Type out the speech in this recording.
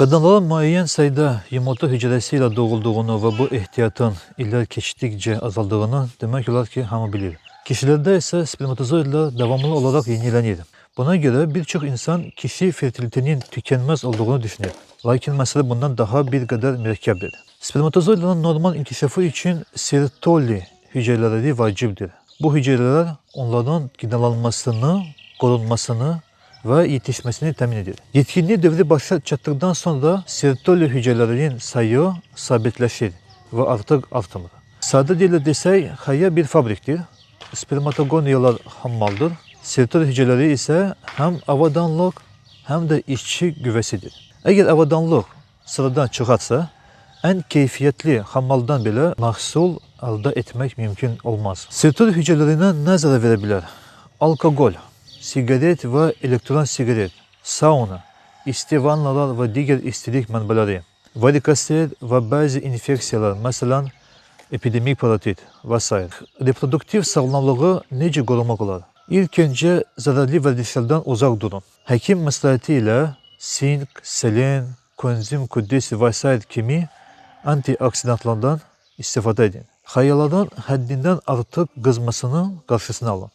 Kadınların müəyyən sayıda yumurta hücresiyle doğulduğunu ve bu ehtiyatın iller geçtikçe azaldığını demek olar ki hamı bilir. Kişilerde ise spermatozoidler devamlı olarak yenilenir. Buna göre birçok insan kişi fertilitenin tükenmez olduğunu düşünür. Lakin mesele bundan daha bir kadar mürekkeptir. Spermatozoidlerin normal inkişafı için Sertoli hücreleri vaciptir. Bu hücreler onların qidalanmasını, korunmasını ve yetişmesini temin edir. Yetkinliği devri başa çattıktan sonra Sertoli hücrelerinin sayı sabitleşir ve artık artmır. Sade dille desek, haya bir fabriktir. Spermatogoniyalar hammaldır. Sertoli hücreleri ise hem avadanlık hem de işçi güvesidir. Eğer avadanlık sıradan çıkarsa, en keyfiyetli hammaldan bile mahsul elde etmek mümkün olmaz. Sertoli hücrelerine ne zarar verebilir? Alkol, sigaret ve elektron sigaret, sauna, isti vannalar ve diğer istilik manbaları, varikosit ve bazı infeksiyalar, mesela epidemik paratit vs. Reproduktif sağlamlığı nece korumak olar? İlk önce zararlı verilişlerden uzak durun. Hekim maslahatiyle sink, selen, koenzim Q10 vs. kimi antioksidantlardan istifade edin. Hayalardan haddinden artık kızmasının karşısını alın.